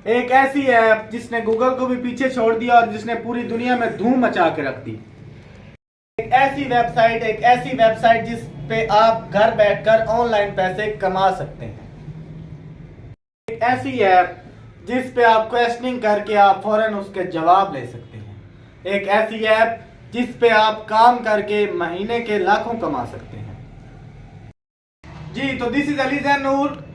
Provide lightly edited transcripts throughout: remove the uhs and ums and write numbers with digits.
एक ऐसी ऐप जिसने गूगल को भी पीछे छोड़ दिया और जिसने पूरी दुनिया में धूम मचा के रख दी। एक ऐसी वेबसाइट जिस पे आप घर बैठकर ऑनलाइन पैसे कमा सकते हैं। एक ऐसी ऐप जिस पे आप क्वेश्चनिंग करके आप फौरन उसके जवाब ले सकते हैं। एक ऐसी ऐप जिस पे आप काम करके महीने के लाखों कमा सकते हैं। जी तो दिस इज अली ज़ैन नूर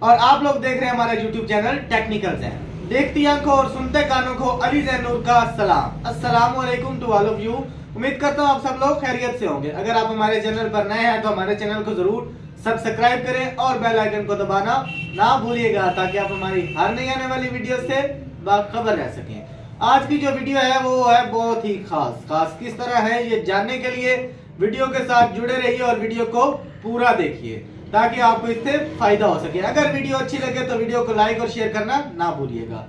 और आप लोग देख रहे हैं हमारा YouTube चैनल टेक्निकल ज़ैन। देखती आंखों और सुनते कानों को अली ज़ैन नूर का सलाम। अस्सलाम वालेकुम टू ऑल ऑफ यू। उम्मीद करता हूँ आप सब लोग खैरियत से होंगे। अगर आप हमारे चैनल पर नए हैं तो हमारे चैनल को जरूर सब्सक्राइब करें और बेल आइकन को दबाना ना भूलिएगा ताकि आप हमारी हर नई आने वाली वीडियो से बाखबर रह सकें। आज की जो वीडियो है वो है बहुत ही खास किस तरह है ये जानने के लिए वीडियो के साथ जुड़े रहिए और वीडियो को पूरा देखिए ताकि आपको इससे फायदा हो सके। अगर वीडियो अच्छी लगे तो वीडियो को लाइक और शेयर करना ना भूलिएगा।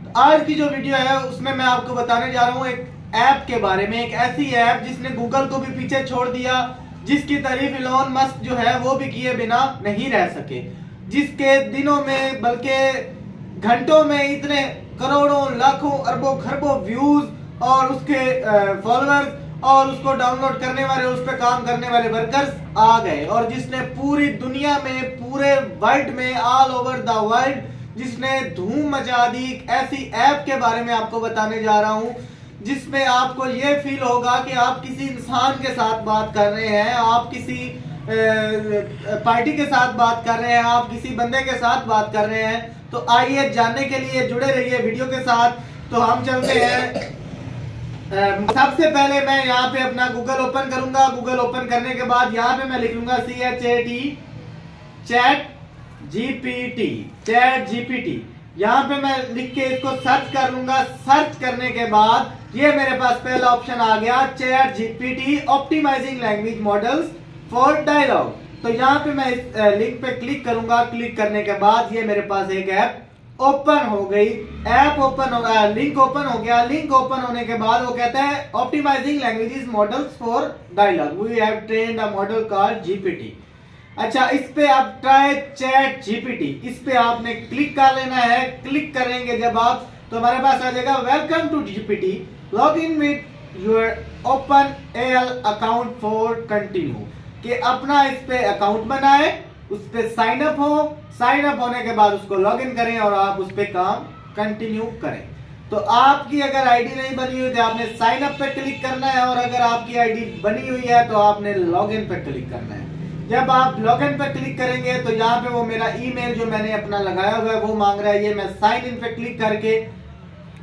तो आज की जो वीडियो है उसमें मैं आपको बताने जा रहा हूँ एक ऐप के बारे में। एक ऐसी ऐप जिसने गूगल को भी पीछे छोड़ दिया, जिसकी तारीफ इलॉन मस्क जो है वो भी किए बिना नहीं रह सके, जिसके दिनों में बल्कि घंटों में इतने करोड़ों लाखों अरबों खरबों व्यूज और उसके फॉलोअर्स और उसको डाउनलोड करने वाले, उस पर काम करने वाले वर्कर्स आ गए और जिसने पूरी दुनिया में, पूरे वर्ल्ड में, ऑल ओवर द वर्ल्ड जिसने धूम मचा दी। ऐसी ऐप के बारे में आपको बताने जा रहा हूं जिसमें आपको ये फील होगा कि आप किसी इंसान के साथ बात कर रहे हैं, आप किसी पार्टी के साथ बात कर रहे हैं, आप किसी बंदे के साथ बात कर रहे हैं। तो आइए जानने के लिए जुड़े रहिए वीडियो के साथ। तो हम चलते हैं। सबसे पहले मैं यहाँ पे अपना गूगल ओपन करूंगा। गूगल ओपन करने के बाद यहाँ पे मैं लिख लूंगा चैट जीपीटी। यहाँ पे मैं लिख के इसको सर्च कर लूंगा। सर्च करने के बाद ये मेरे पास पहला ऑप्शन आ गया, ChatGPT optimising language models for dialogue. तो यहाँ पे मैं इस लिंक पे क्लिक करूंगा। क्लिक करने के बाद ये मेरे पास एक ऐप ओपन हो गई। ऐप ओपन हो गया, लिंक ओपन हो गया। लिंक ओपन होने के बाद वो कहता है optimising languages models for dialogue, we have trained a model called GPT. अच्छा, इस पे आप ट्राई चैट जीपीटी, इस पे आपने क्लिक कर लेना है। क्लिक करेंगे जब आप तो हमारे पास आ जाएगा welcome to GPT, log in with your open L account for continue, कि अपना इस पे अकाउंट बनाए, उस पे साइन अप हो। साइन अप होने के बाद उसको लॉग इन करें और आप उस पे काम कंटिन्यू करें। तो आपकी अगर आईडी नहीं बनी हुई तो आपने साइन अप पे क्लिक करना है और अगर आपकी आईडी बनी हुई है तो आपने लॉग इन पे क्लिक करना है। जब आप लॉग इन पे क्लिक करेंगे तो यहाँ पे वो मेरा ईमेल जो मैंने अपना लगाया हुआ है वो मांग रहा है। ये मैं साइन इन पे क्लिक करके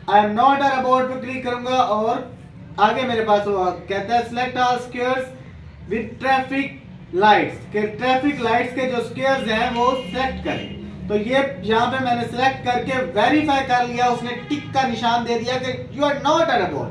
I am not a robot पे क्लिक करूंगा और आगे मेरे पास वो कहता है select all squares with traffic lights, के ट्रैफिक लाइट्स के जो स्क्वायर्स हैं वो सिलेक्ट करें। तो ये यहाँ पे मैंने सिलेक्ट करके वेरीफाई कर लिया। उसने टिक का निशान दे दिया कि you are not a robot.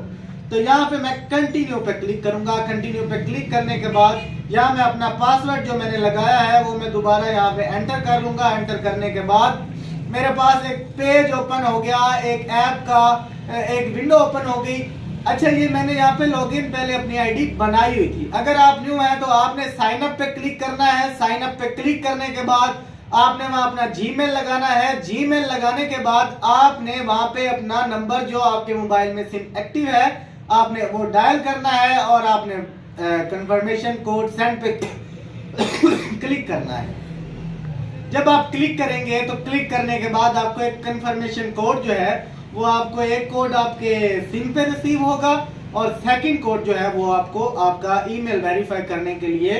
तो यहाँ पे मैं कंटिन्यू पे क्लिक करूंगा। कंटिन्यू पे क्लिक करने के बाद यहाँ मैं अपना पासवर्ड जो मैंने लगाया है वो मैं दोबारा यहाँ पे एंटर कर लूंगा। एंटर करने के बाद मेरे पास एक पेज ओपन हो गया, एक ऐप का एक विंडो ओपन हो गई। अच्छा, ये मैंने यहाँ पे लॉगिन पहले अपनी आईडी बनाई हुई थी। अगर आप न्यू हैं तो आपने साइन अप पे क्लिक करना है। साइन अप पे क्लिक करने के बाद आपने वहां अपना जीमेल लगाना है। जीमेल लगाने के बाद आपने वहां पे अपना नंबर जो आपके मोबाइल में सिम एक्टिव है आपने वो डायल करना है और आपने कंफर्मेशन कोड सेंड पे क्लिक करना है। जब आप क्लिक करेंगे तो क्लिक करने के बाद आपको एक कंफर्मेशन कोड जो है वो आपको एक कोड आपके सिम पे रिसीव होगा और सेकंड कोड जो है वो आपको आपका ईमेल वेरीफाई करने के लिए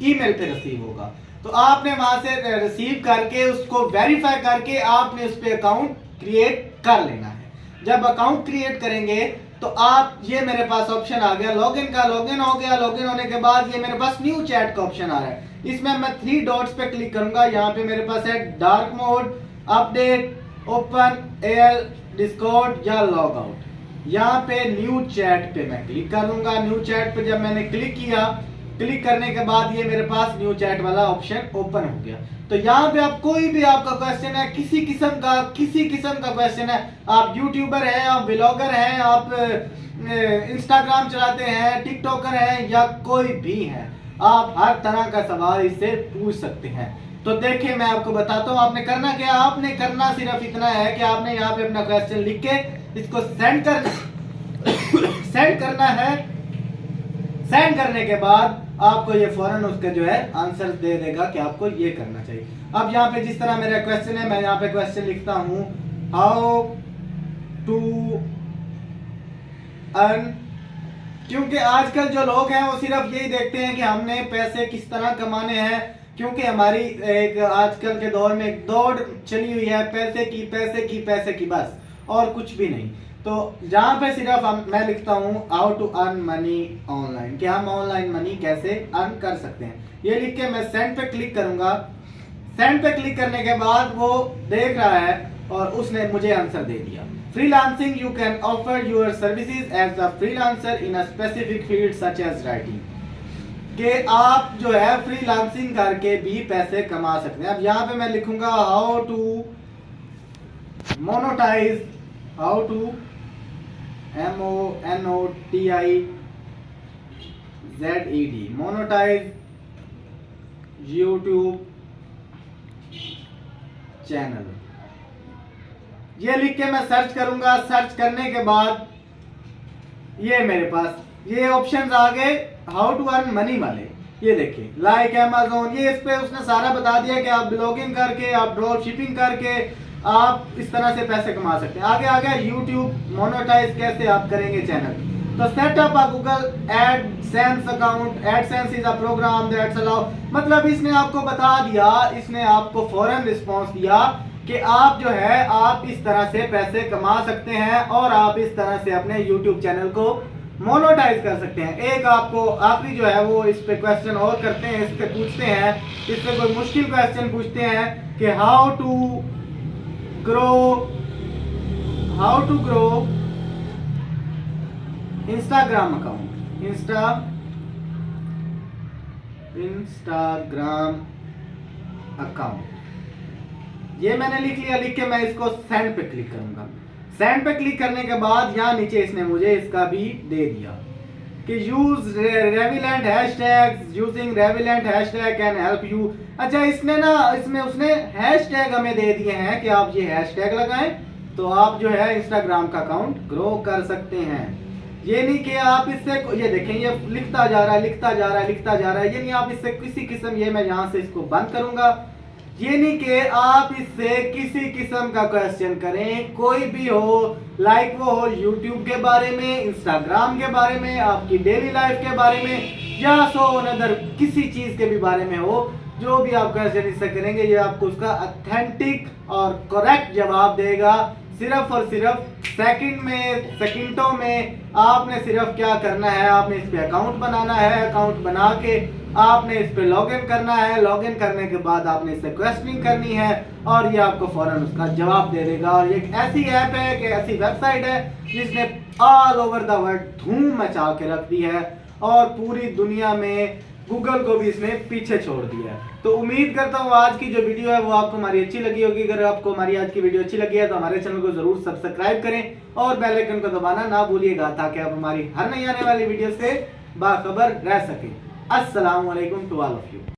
ईमेल पे रिसीव होगा। तो आपने वहां से रिसीव करके उसको वेरीफाई करके आपने उस पे अकाउंट क्रिएट कर लेना है। जब अकाउंट क्रिएट करेंगे तो आप ये मेरे पास ऑप्शन आ गया लॉगिन का। लॉगिन हो गया। लॉगिन होने के बाद ये मेरे पास न्यू चैट का ऑप्शन आ रहा है। इसमें मैं 3 डॉट्स पे क्लिक करूंगा। यहाँ पे मेरे पास है dark mode, update, open L, Discord या लॉग आउट। यहाँ पे न्यू चैट पे मैं क्लिक कर लूंगा। न्यू चैट पे जब मैंने क्लिक किया, क्लिक करने के बाद ये मेरे पास न्यू चैट वाला ऑप्शन ओपन हो गया। तो यहाँ पे आप कोई भी आपका क्वेश्चन है, किसी किस्म का क्वेश्चन है, आप यूट्यूबर हैं, आप ब्लॉगर हैं, आप इंस्टाग्राम चलाते हैं, टिकटॉकर हैं या कोई भी है, आप हर तरह का सवाल इससे पूछ सकते हैं। तो देखिए मैं आपको बताता हूँ आपने करना क्या। आपने करना सिर्फ इतना है कि आपने यहाँ पे अपना क्वेश्चन लिख के इसको सेंड करना है। सेंड करने के बाद आपको ये फौरन उसका जो है आंसर दे देगा कि आपको ये करना चाहिए। अब यहाँ पे जिस तरह मेरा क्वेश्चन है, मैं यहाँ पे क्वेश्चन लिखता हूँ हाउ टू अर्न, क्योंकि आजकल जो लोग हैं वो सिर्फ यही देखते हैं कि हमने पैसे किस तरह कमाने हैं, क्योंकि हमारी एक आजकल के दौर में एक दौड़ चली हुई है पैसे की पैसे की पैसे की, बस और कुछ भी नहीं। तो जहाँ पे सिर्फ मैं लिखता हूँ how to earn money online, कि हम ऑनलाइन मनी कैसे अर्न कर सकते हैं, ये लिख के मैं सेंड पे क्लिक करूंगा। सेंड पे क्लिक करने के बाद वो देख रहा है और उसने मुझे आंसर दे दिया। Freelancing, you can offer your services as a freelancer in a specific field such as writing, कि आप जो है फ्रीलांसिंग करके भी पैसे कमा सकते हैं। अब यहाँ पे मैं लिखूंगा how to monetize, how to MONOTIZED monetize YouTube channel, ये लिख के मैं सर्च करूंगा। सर्च करने के बाद ये मेरे पास ये ऑप्शंस आ गए हाउ टू अर्न मनी वाले। ये देखिए लाइक Amazon, ये इस पे उसने सारा बता दिया कि आप ब्लॉगिंग करके, आप ड्रॉप शिपिंग करके आप इस तरह से पैसे कमा सकते हैं। आगे आ गया यूट्यूब मोनेटाइज, कैसे आप करेंगे चैनल। तो set up a Google AdSense account, AdSense is a program that's allow, मतलब इसने आपको बता दिया, इसने आपको फौरन रिस्पॉन्स दिया कि आप जो है आप इस तरह से पैसे कमा सकते हैं और आप इस तरह से अपने यूट्यूब चैनल को मोनेटाइज कर सकते हैं। एक आपको आखिरी जो है वो इस पे क्वेश्चन और करते हैं, इस पे पूछते हैं, इस पे कोई मुश्किल क्वेश्चन पूछते हैं कि how to grow Instagram account, Instagram account, ये मैंने लिख लिया। लिख के मैं इसको सेंड पे क्लिक करूंगा। सेंड पे क्लिक करने के बाद यहाँ नीचे इसने मुझे इसका भी दे दिया कि use relevant hashtags, using relevant hashtag can help you. अच्छा इसने ना इसमें उसने हैशटैग हमें दे दिए हैं कि आप ये हैशटैग लगाएं तो आप जो है इंस्टाग्राम का अकाउंट ग्रो कर सकते हैं। ये नहीं कि आप इससे, ये देखें ये लिखता जा रहा है लिखता जा रहा है लिखता जा रहा है, ये नहीं आप इससे किसी किस्म, ये मैं यहाँ से इसको बंद करूंगा, ये नहीं कि आप इससे किसी किस्म का क्वेश्चन करें, कोई भी हो, लाइक वो हो यूट्यूब के बारे में, इंस्टाग्राम के बारे में, आपकी डेली लाइफ के बारे में, या सो अनदर किसी चीज के भी बारे में हो, जो भी आप क्वेश्चन इससे करेंगे ये आपको उसका ऑथेंटिक और करेक्ट जवाब देगा। सिर्फ और सिर्फ सेकंड में, सेकंडों में आपने सिर्फ क्या करना है, आपने इस पे अकाउंट बनाना है, अकाउंट बना के आपने इस पे लॉगिन करना है, लॉगिन करने के बाद आपने इससे क्वेश्चनिंग करनी है और ये आपको फौरन उसका जवाब दे देगा। और ये एक ऐसी ऐप है कि ऐसी वेबसाइट है जिसने ऑल ओवर द वर्ल्ड धूम मचा के रख दी है और पूरी दुनिया में गूगल को भी इसने पीछे छोड़ दिया है। तो उम्मीद करता हूँ आज की जो वीडियो है वो आपको हमारी अच्छी लगी होगी। अगर आपको हमारी आज की वीडियो अच्छी लगी है तो हमारे चैनल को जरूर सब्सक्राइब करें और बेल आइकन को दबाना ना भूलिएगा ताकि आप हमारी हर नई आने वाली वीडियो से बाखबर रह सकें। अस्सलाम वालेकुम टू ऑल ऑफ यू।